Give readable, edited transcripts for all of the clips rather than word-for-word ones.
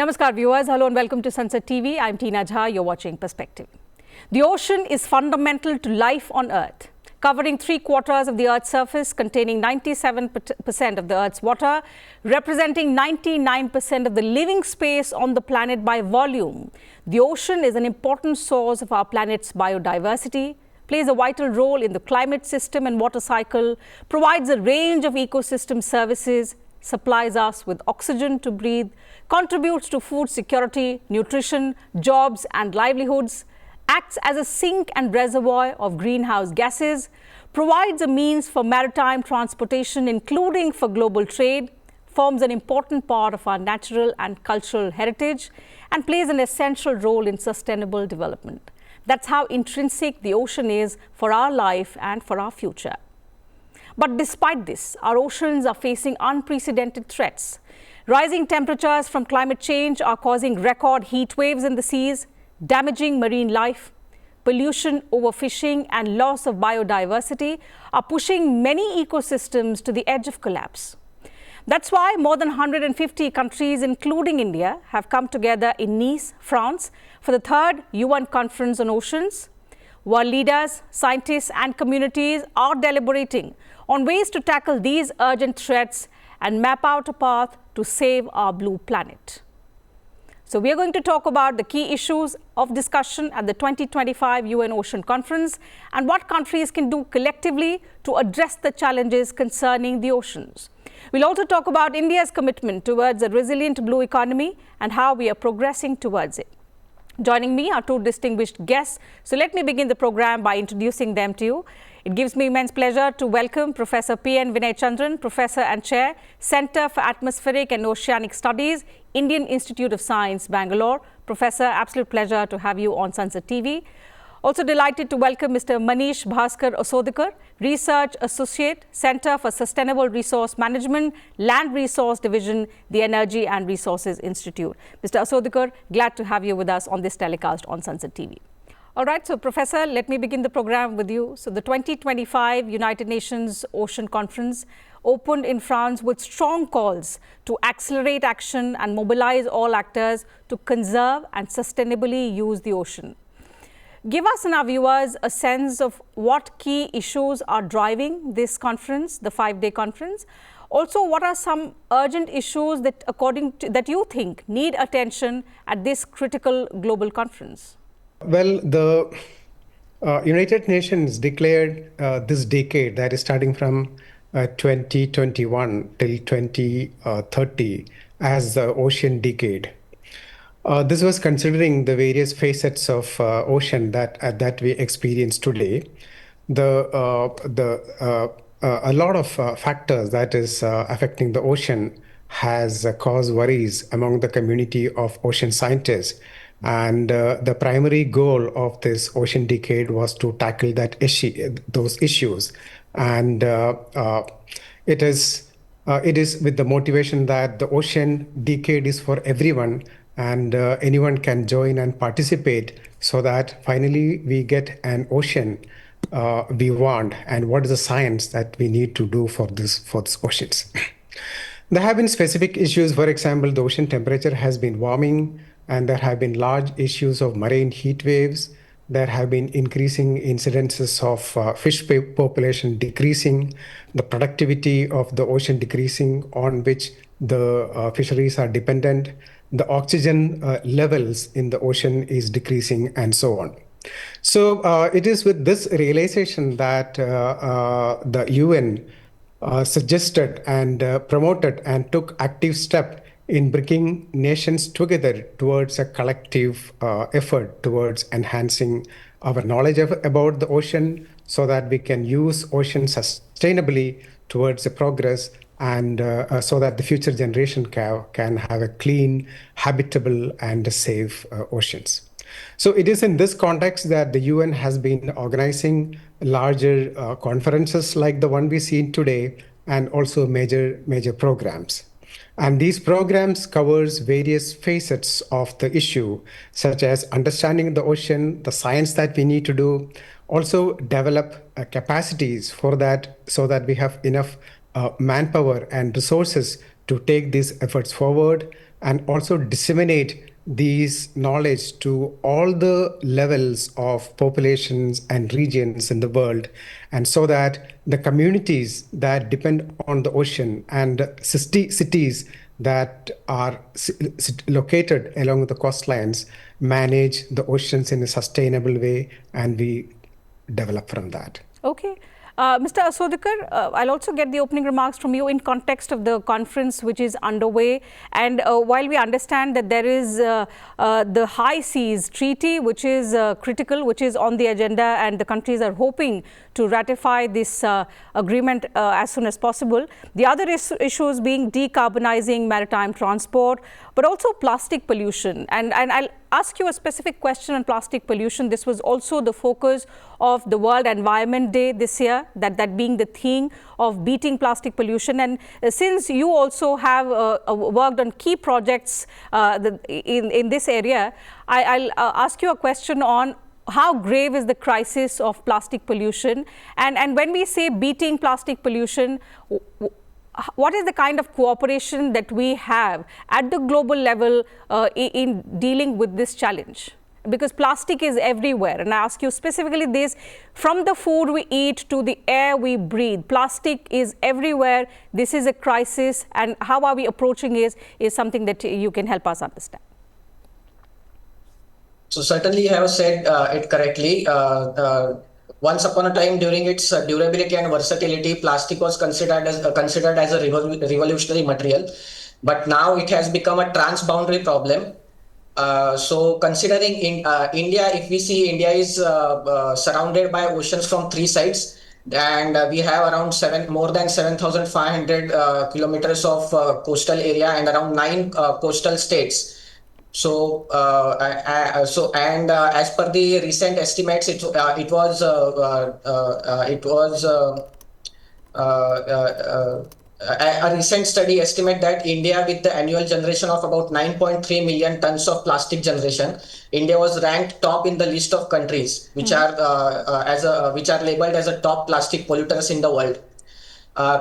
Namaskar viewers, hello and welcome to Sansad TV. I'm Tina Jha, you're watching Perspective. The ocean is fundamental to life on Earth, covering 3/4 of the Earth's surface, containing 97% of the Earth's water, representing 99% of the living space on the planet by volume. The ocean is an important source of our planet's biodiversity, plays a vital role in the climate system and water cycle, provides a range of ecosystem services, supplies us with oxygen to breathe, contributes to food security, nutrition, jobs and livelihoods, acts as a sink and reservoir of greenhouse gases, provides a means for maritime transportation, including for global trade, forms an important part of our natural and cultural heritage, and plays an essential role in sustainable development. That's how intrinsic the ocean is for our life and for our future. But despite this, our oceans are facing unprecedented threats. Rising temperatures from climate change are causing record heat waves in the seas, damaging marine life. Pollution, overfishing, and loss of biodiversity are pushing many ecosystems to the edge of collapse. That's why more than 150 countries, including India, have come together in Nice, France, for the 3rd UN Conference on Oceans. World leaders, scientists, and communities are deliberating on ways to tackle these urgent threats and map out a path to save our blue planet. So we are going to talk about the key issues of discussion at the 2025 UN Ocean Conference and what countries can do collectively to address the challenges concerning the oceans. We'll also talk about India's commitment towards a resilient blue economy and how we are progressing towards it. Joining me are two distinguished guests. So let me begin the program by introducing them to you. It gives me immense pleasure to welcome Professor P.N. Vinay Chandran, Professor and Chair, Center for Atmospheric and Oceanic Studies, Indian Institute of Science, Bangalore. Professor, absolute pleasure to have you on Sansad TV. Also delighted to welcome Mr. Manish Bhaskar Asodikar, Research Associate, Center for Sustainable Resource Management, Land Resource Division, the Energy and Resources Institute. Mr. Asodikar, glad to have you with us on this telecast on Sansad TV. All right, so Professor, let me begin the program with you. So the 2025 United Nations Ocean Conference opened in France with strong calls to accelerate action and mobilize all actors to conserve and sustainably use the ocean. Give us and our viewers a sense of what key issues are driving this conference, the 5-day conference. Also, what are some urgent issues that, that you think need attention at this critical global conference? Well, the United Nations declared this decade, that is starting from 2021 till 2030, as the Ocean Decade. This was considering the various facets of ocean that we experience today. A lot of factors that is affecting the ocean has caused worries among the community of ocean scientists. And the primary goal of this Ocean Decade was to tackle those issues. And it is with the motivation that the Ocean Decade is for everyone, and anyone can join and participate so that finally we get an ocean we want, and what is the science that we need to do for these oceans. There have been specific issues. For example, the ocean temperature has been warming, and there have been large issues of marine heat waves. There have been increasing incidences of fish population decreasing, the productivity of the ocean decreasing, on which the fisheries are dependent, the oxygen levels in the ocean is decreasing, and so on. So it is with this realization that the UN suggested and promoted and took active step in bringing nations together towards a collective effort towards enhancing our knowledge about the ocean so that we can use ocean sustainably towards the progress, and so that the future generation can have a clean, habitable, and safe oceans. So it is in this context that the UN has been organizing larger conferences like the one we see today, and also major programs. And these programs covers various facets of the issue, such as understanding the ocean, the science that we need to do, also develop capacities for that, so that we have enough manpower and resources to take these efforts forward, and also disseminate these knowledge to all the levels of populations and regions in the world, and so that the communities that depend on the ocean and cities that are located along the coastlines manage the oceans in a sustainable way, and we develop from that. Okay. Mr. Asodikar, I'll also get the opening remarks from you in context of the conference which is underway. And while we understand that there is the High Seas Treaty, which is critical, which is on the agenda, and the countries are hoping to ratify this agreement as soon as possible. The other issues being decarbonizing maritime transport, but also plastic pollution. And I'll ask you a specific question on plastic pollution. This was also the focus of the World Environment Day this year, that being the theme of beating plastic pollution. And since you also have worked on key projects in this area, I'll ask you a question on how grave is the crisis of plastic pollution, and when we say beating plastic pollution, what is the kind of cooperation that we have at the global level in dealing with this challenge? Because plastic is everywhere, and I ask you specifically this: from the food we eat to the air we breathe, plastic is everywhere. This is a crisis, and how are we approaching it is something that you can help us understand. So certainly you have said it correctly. Once upon a time, during its durability and versatility, plastic was considered as a revolutionary material, but now it has become a transboundary problem. So considering in India, if we see, India is surrounded by oceans from three sides, and we have around more than 7,500 kilometers of coastal area and around 9 coastal states. So, as per the recent estimates, a recent study estimate that India, with the annual generation of about 9.3 million tons of plastic generation, India was ranked top in the list of countries which are labeled as a top plastic polluters in the world.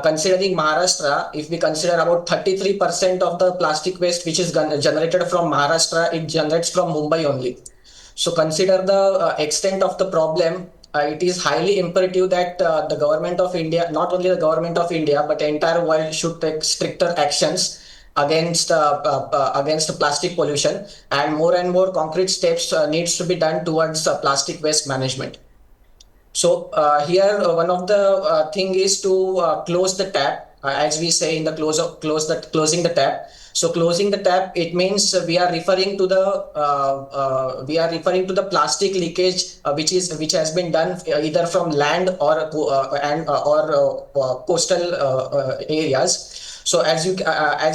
Considering Maharashtra, if we consider about 33% of the plastic waste which is generated from Maharashtra, it generates from Mumbai only. So consider the extent of the problem. It is highly imperative that the government of India, not only the government of India, but the entire world should take stricter actions against plastic pollution, and more concrete steps needs to be done towards plastic waste management. So here one of the thing is to close the tap, as we say in the closing the tap. So closing the tap, it means we are referring to the plastic leakage which has been done either from land or coastal areas. So as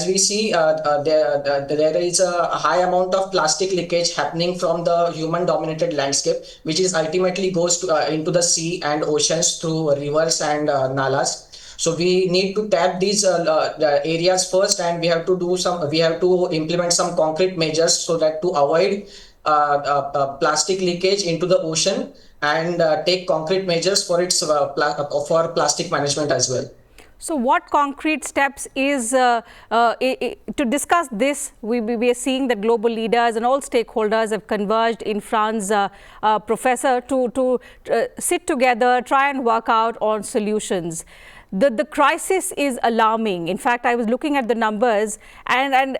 we see, there is a high amount of plastic leakage happening from the human-dominated landscape, which is ultimately goes into the sea and oceans through rivers and nalas. So we need to tap these areas first, and we have to implement some concrete measures so that to avoid plastic leakage into the ocean, and take concrete measures for for plastic management as well. So what concrete steps is, to discuss this, we are seeing that global leaders and all stakeholders have converged in France, Professor, to sit together, try and work out on solutions. The crisis is alarming. In fact, I was looking at the numbers, and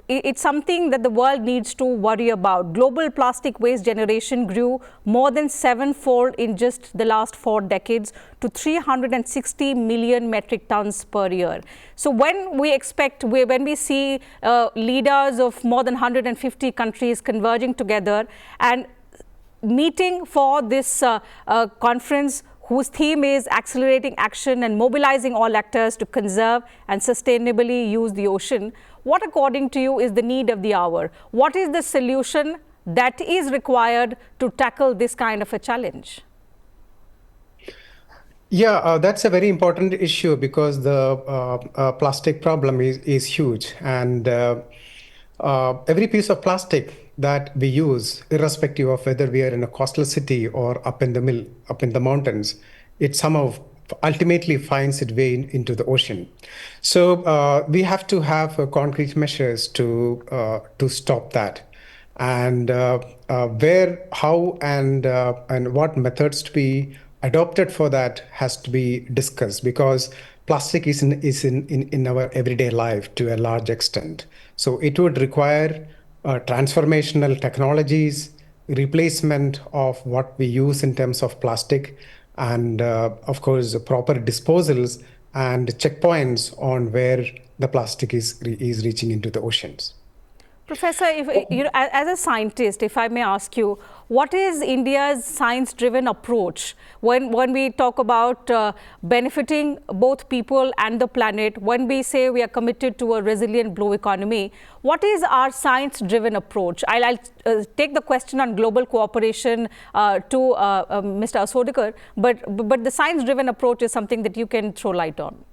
it's something that the world needs to worry about. Global plastic waste generation grew more than 7-fold in just the last 4 decades to 360 million metric tons per year. So when we see leaders of more than 150 countries converging together and meeting for this conference, whose theme is accelerating action and mobilizing all actors to conserve and sustainably use the ocean, what, according to you, is the need of the hour? What is the solution that is required to tackle this kind of a challenge? Yeah, that's a very important issue, because the plastic problem is huge, and every piece of plastic that we use, irrespective of whether we are in a coastal city or up in the mountains, it somehow ultimately finds its way into the ocean. So we have to have concrete measures to stop that, and where, how, and what methods to be adopted for that has to be discussed, because plastic is in our everyday life to a large extent. So it would require transformational technologies, replacement of what we use in terms of plastic, and of course proper disposals and checkpoints on where the plastic is reaching into the oceans. Professor, if, as a scientist, if I may ask you, what is India's science-driven approach when we talk about benefiting both people and the planet? When we say we are committed to a resilient blue economy, what is our science-driven approach? I'll take the question on global cooperation to Mr. Asodikar, but the science-driven approach is something that you can throw light on.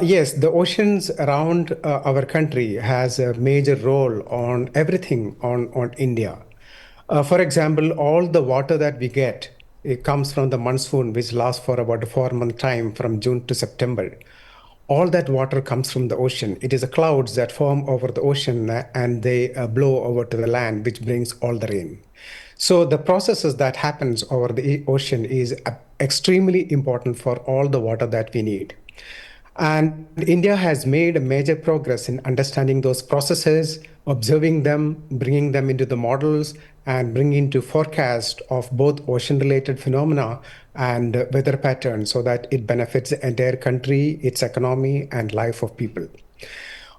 Yes, the oceans around our country has a major role on everything on India. For example, all the water that we get, it comes from the monsoon, which lasts for about a 4-month time from June to September. All that water comes from the ocean. It is the clouds that form over the ocean and they blow over to the land, which brings all the rain. So the processes that happens over the ocean is extremely important for all the water that we need. And India has made a major progress in understanding those processes, observing them, bringing them into the models, and bringing into forecast of both ocean-related phenomena and weather patterns, so that it benefits the entire country, its economy, and life of people.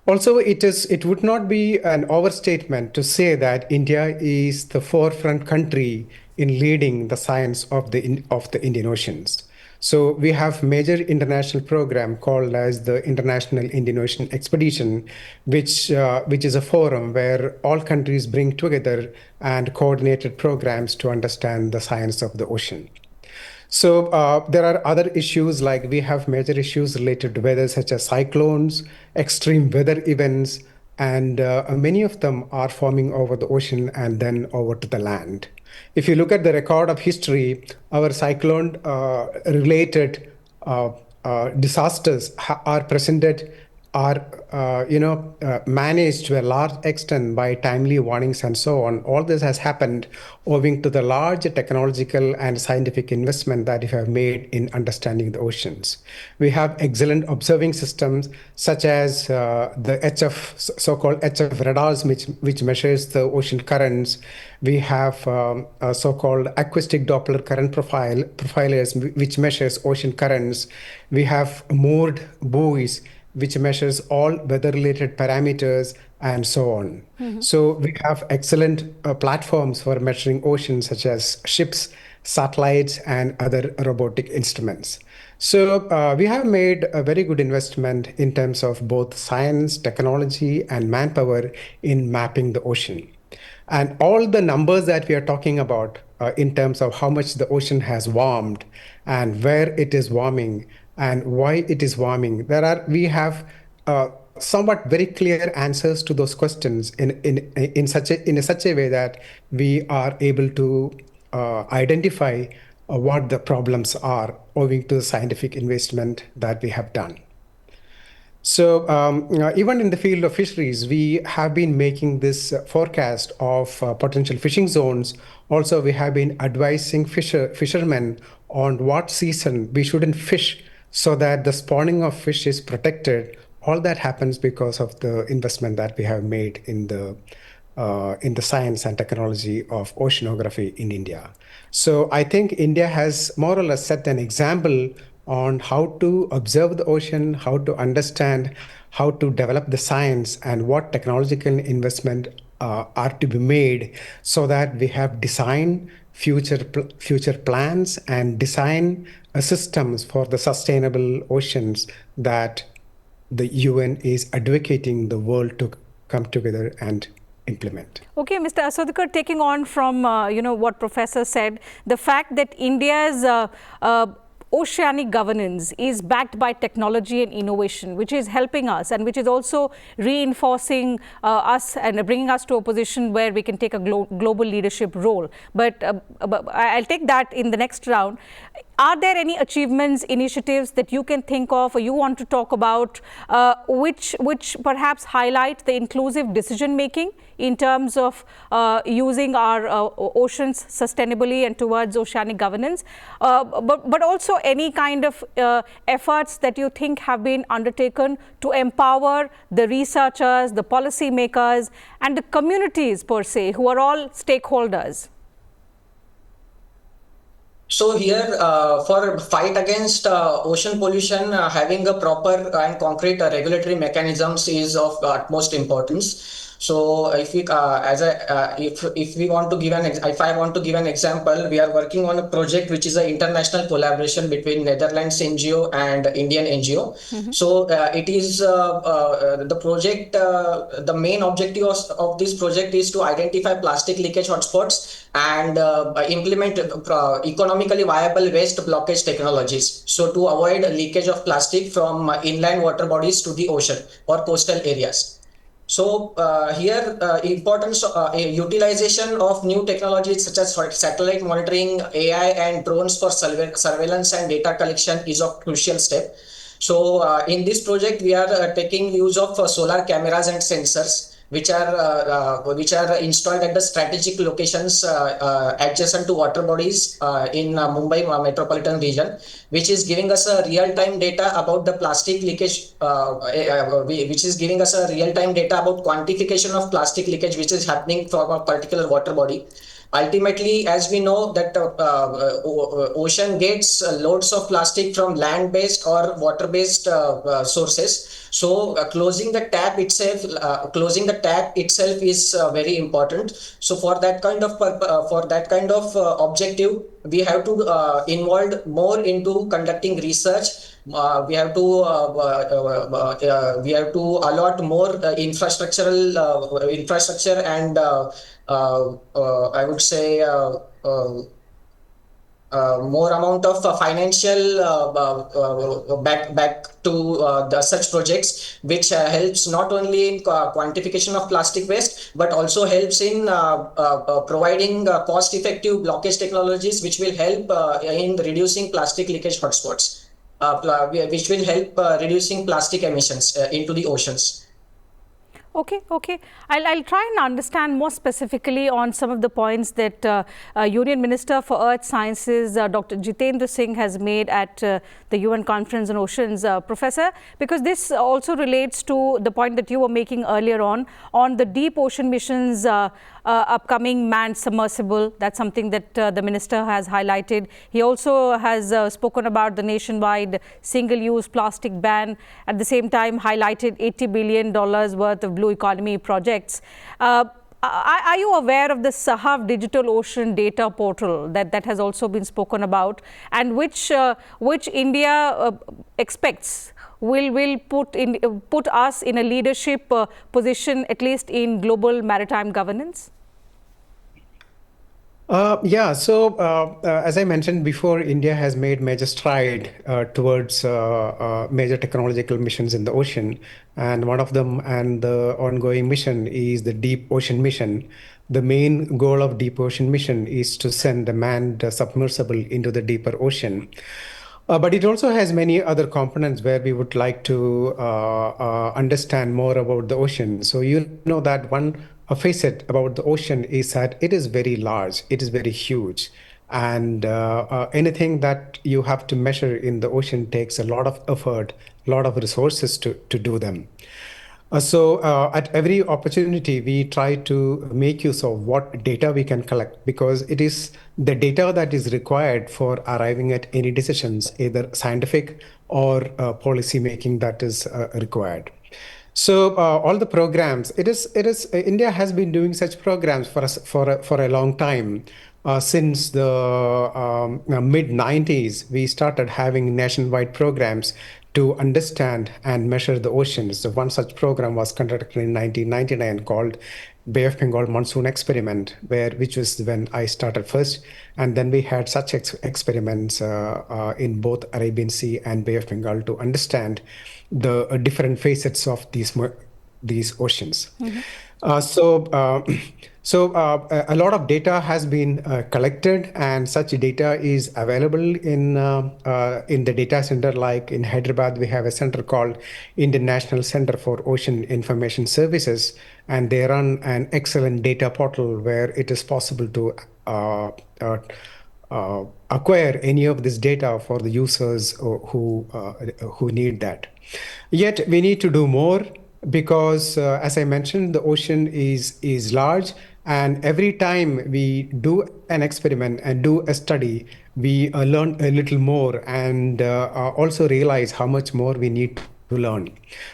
Also, it would not be an overstatement to say that India is the forefront country in leading the science of the Indian Oceans. So we have major international program called as the International Indian Ocean Expedition, which is a forum where all countries bring together and coordinated programs to understand the science of the ocean. So there are other issues, like we have major issues related to weather, such as cyclones, extreme weather events, and many of them are forming over the ocean and then over to the land. If you look at the record of history, our cyclone related disasters are presented, are managed to a large extent by timely warnings and so on. All this has happened owing to the large technological and scientific investment that we have made in understanding the oceans. We have excellent observing systems, such as the HF, so-called HF radars, which measures the ocean currents. We have so-called acoustic Doppler current profilers, which measures ocean currents. We have moored buoys, which measures all weather-related parameters and so on. Mm-hmm. So we have excellent platforms for measuring oceans, such as ships, satellites, and other robotic instruments. So we have made a very good investment in terms of both science, technology, and manpower in mapping the ocean. And all the numbers that we are talking about in terms of how much the ocean has warmed and where it is warming and why it is warming, we have somewhat very clear answers to those questions in such a way that we are able to identify what the problems are owing to the scientific investment that we have done. So even in the field of fisheries, we have been making this forecast of potential fishing zones. Also, we have been advising fishermen on what season we shouldn't fish, so that the spawning of fish is protected. All that happens because of the investment that we have made in the science and technology of oceanography in India. So I think India has more or less set an example on how to observe the ocean, how to understand, how to develop the science, and what technological investment are to be made, so that we have designed future plans and design systems for the sustainable oceans that the UN is advocating the world to come together and implement. Okay, Mr. Asodikar, taking on from what Professor said, the fact that India's oceanic governance is backed by technology and innovation, which is helping us and which is also reinforcing us and bringing us to a position where we can take a global leadership role. But I'll take that in the next round. Are there any achievements, initiatives that you can think of or you want to talk about which perhaps highlight the inclusive decision making in terms of using our oceans sustainably and towards oceanic governance, but also any kind of efforts that you think have been undertaken to empower the researchers, the policymakers, and the communities per se, who are all stakeholders? So here, for fight against ocean pollution, having a proper and concrete regulatory mechanisms is of utmost importance. So if we, if we want to give if I want to give an example, we are working on a project which is an international collaboration between Netherlands NGO and Indian NGO. So it is the project. The main objective of this project is to identify plastic leakage hotspots and implement economically viable waste blockage technologies. So to avoid leakage of plastic from inland water bodies to the ocean or coastal areas. So here, importance utilization of new technologies such as satellite monitoring, AI, and drones for surveillance and data collection is of crucial step. So in this project, we are taking use of solar cameras and sensors, which are installed at the strategic locations adjacent to water bodies in Mumbai metropolitan region, which is giving us a real-time data about the plastic leakage, which is giving us a real-time data about quantification of plastic leakage which is happening from a particular water body. Ultimately, as we know that ocean gets loads of plastic from land-based or water-based sources. So closing the tap itself, is very important. So for that kind of objective, we have to involve more into conducting research. We have to allot more infrastructure and I would say more amount of financial back to such projects, which helps not only in quantification of plastic waste, but also helps in providing cost-effective blockage technologies, which will help in reducing plastic leakage hotspots, which will help reducing plastic emissions into the oceans. Okay. I'll try and understand more specifically on some of the points that Union Minister for Earth Sciences, Dr. Jitendra Singh, has made at the UN Conference on Oceans. Professor, because this also relates to the point that you were making earlier on the deep ocean missions, upcoming manned submersible. That's something that the minister has highlighted. He also has spoken about the nationwide single-use plastic ban. At the same time, highlighted $80 billion worth of blue economy projects. Are you aware of the Sahav Digital Ocean Data Portal that has also been spoken about, and which India expects will put us in a leadership position, at least in global maritime governance? As I mentioned before, India has made major stride towards major technological missions in the ocean, and one of them, and the ongoing mission, is the Deep Ocean Mission. The main goal of Deep Ocean Mission is to send a manned submersible into the deeper ocean. But it also has many other components where we would like to understand more about the ocean. So you know that one facet about the ocean is that it is very large, it is very huge. And anything that you have to measure in the ocean takes a lot of effort, a lot of resources to do them. So at every opportunity, we try to make use of what data we can collect, because it is the data that is required for arriving at any decisions, either scientific or policy making, that is required. So all the programs, India has been doing such programs for a long time. Since the mid-90s, we started having nationwide programs to understand and measure the oceans. So one such program was conducted in 1999 called Bay of Bengal monsoon experiment, which was when I started first, and then we had such experiments in both Arabian Sea and Bay of Bengal to understand the different facets of these oceans. A lot of data has been collected, and such data is available in the data center. Like in Hyderabad, we have a center called Indian National Center for Ocean Information Services, and they run an excellent data portal where it is possible to acquire any of this data for the users who need that. Yet we need to do more because, as I mentioned, the ocean is large, and every time we do an experiment and do a study, we learn a little more and also realize how much more we need to learn.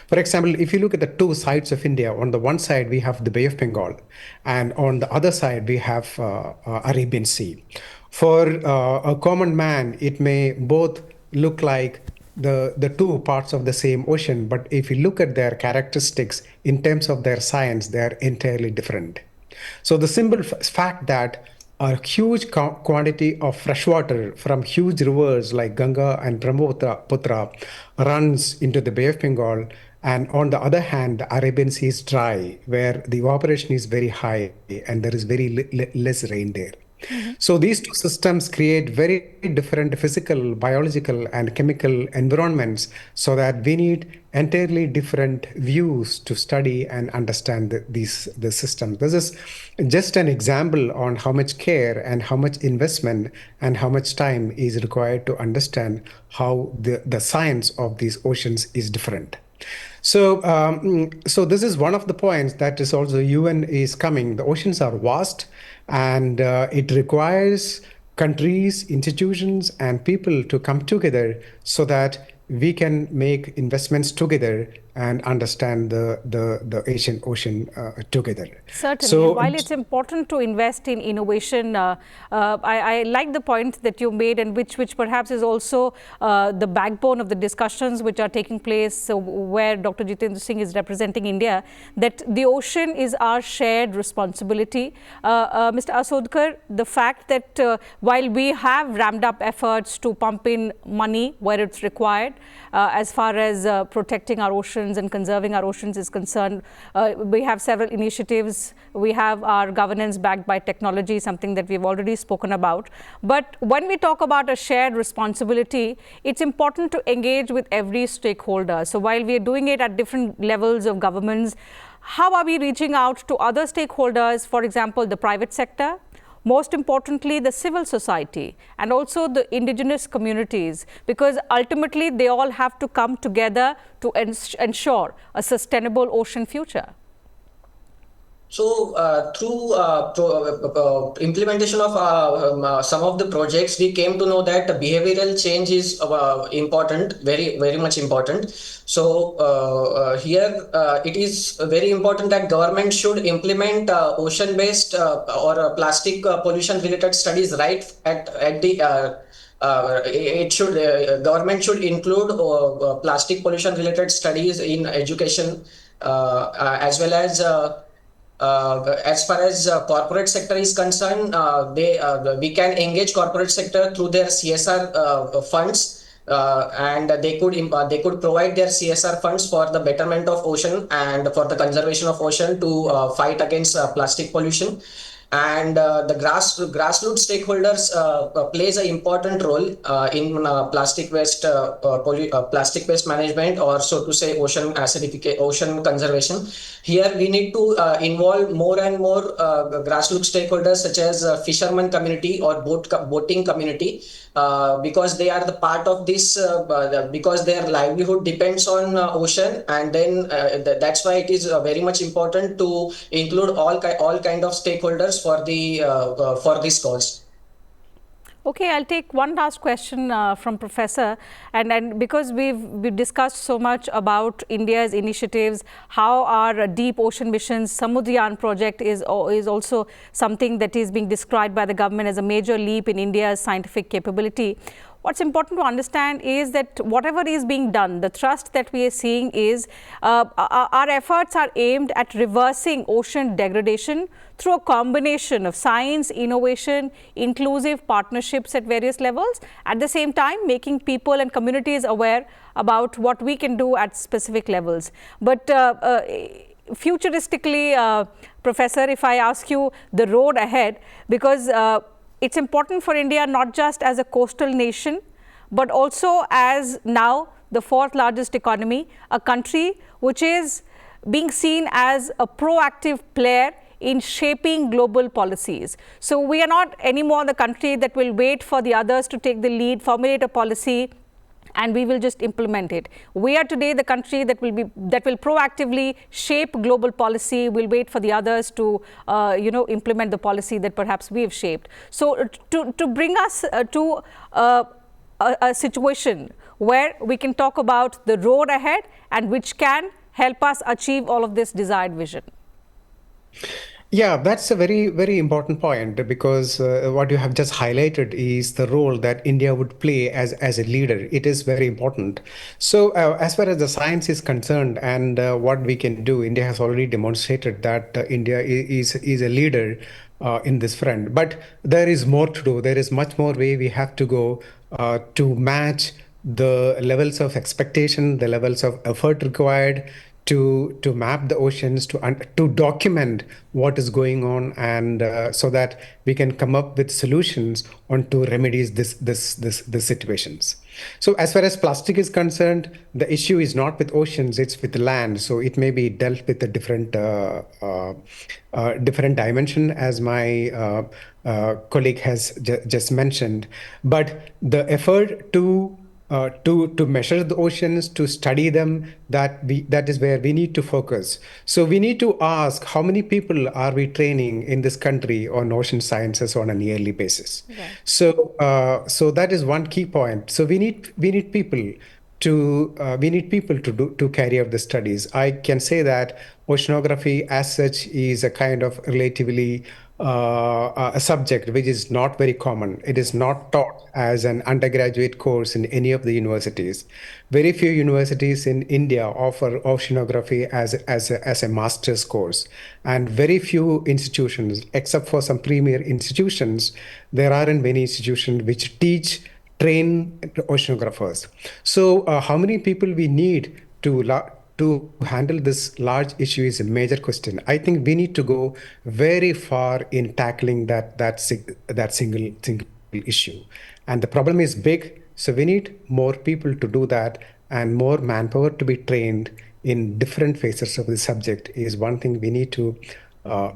For example, if you look at the two sides of India, on the one side we have the Bay of Bengal, and on the other side we have Arabian Sea. For a common man, it may both look like the two parts of the same ocean, but if you look at their characteristics in terms of their science, they are entirely different. So the simple fact that a huge quantity of fresh water from huge rivers like Ganga and Brahmaputra runs into the Bay of Bengal, and on the other hand, the Arabian Sea is dry, where the evaporation is very high and there is very less rain there. So these two systems create very different physical, biological, and chemical environments, so that we need entirely different views to study and understand the system. This is just an example on how much care and how much investment and how much time is required to understand how the science of these oceans is different. So this is one of the points that is also UN is coming. The oceans are vast, and it requires countries, institutions, and people to come together so that we can make investments together and understand the Asian Ocean together. Certainly. So, while it's important to invest in innovation, I like the point that you made, and which perhaps is also the backbone of the discussions which are taking place, where Dr. Jitendra Singh is representing India, that the ocean is our shared responsibility. Mr. Asodkar, the fact that while we have ramped up efforts to pump in money where it's required, as far as protecting our oceans and conserving our oceans is concerned, we have several initiatives. We have our governance backed by technology, something that we've already spoken about. But when we talk about a shared responsibility, it's important to engage with every stakeholder. So while we are doing it at different levels of governments, how are we reaching out to other stakeholders, for example, the private sector? Most importantly, the civil society and also the indigenous communities, because ultimately they all have to come together to ensure a sustainable ocean future. So through implementation of some of the projects, we came to know that behavioral change is important, very much important. So here it is very important that government should implement ocean-based or plastic pollution related studies right at the it should government should include plastic pollution related studies in education, as well as far as corporate sector is concerned, we can engage corporate sector through their CSR funds, and they could provide their CSR funds for the betterment of ocean and for the conservation of ocean to fight against plastic pollution. And the grassroots stakeholders plays an important role in plastic waste management, or so to say ocean acidification, ocean conservation. Here we need to involve more and more grassroots stakeholders, such as fishermen community or boating community, because they are the part of this, because their livelihood depends on ocean, and then that's why it is very much important to include all kind of stakeholders for this cause. Okay, I'll take one last question from Professor, and because we've discussed so much about India's initiatives, how our deep ocean missions, Samudriyaan project is also something that is being described by the government as a major leap in India's scientific capability. what's important to understand is that whatever is being done, the thrust that we are seeing is our efforts are aimed at reversing ocean degradation through a combination of science, innovation, inclusive partnerships at various levels, at the same time making people and communities aware about what we can do at specific levels. But futuristically, Professor, if I ask you the road ahead, because it's important for India not just as a coastal nation, but also as now the fourth largest economy, a country which is being seen as a proactive player in shaping global policies. So we are not anymore the country that will wait for the others to take the lead, formulate a policy, and we will just implement it. We are today the country that will proactively shape global policy. We'll wait for the others to implement the policy that perhaps we have shaped. So to bring us to a situation where we can talk about the road ahead and which can help us achieve all of this desired vision. Yeah, that's a very, very important point, because what you have just highlighted is the role that India would play as a leader. It is very important. So as far as the science is concerned and what we can do, India has already demonstrated that India is a leader in this front. But there is more to do. There is much more way we have to go to match the levels of expectation, the levels of effort required to map the oceans, to document what is going on, and so that we can come up with solutions on to remedies this situations. So as far as plastic is concerned, the issue is not with oceans, it's with land. So it may be dealt with a different dimension, as my colleague has just mentioned. But the effort to measure the oceans, to study them, that is where we need to focus. So we need to ask, how many people are we training in this country on ocean sciences on a yearly basis? Okay. So that is one key point. So we need people to carry out the studies. I can say that oceanography as such is a kind of relatively a subject which is not very common. It is not taught as an undergraduate course in any of the universities. Very few universities in India offer oceanography as a master's course, and very few institutions, except for some premier institutions, there aren't many institutions which train oceanographers. So how many people we need to handle this large issue is a major question. I think we need to go very far in tackling that single issue. And the problem is big, so we need more people to do that, and more manpower to be trained in different phases of the subject is one thing we need to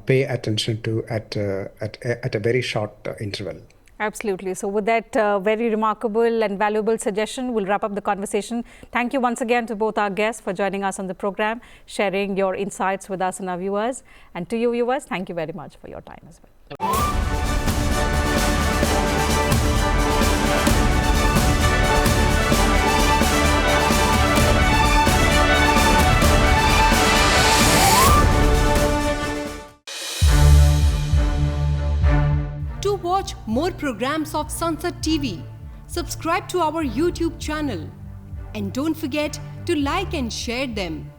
pay attention to at a very short interval. Absolutely. So with that very remarkable and valuable suggestion, we'll wrap up the conversation. Thank you once again to both our guests for joining us on the program, sharing your insights with us and our viewers. And to you viewers, thank you very much for your time as well. To watch more programs of Sansad TV, subscribe to our YouTube channel and don't forget to like and share them.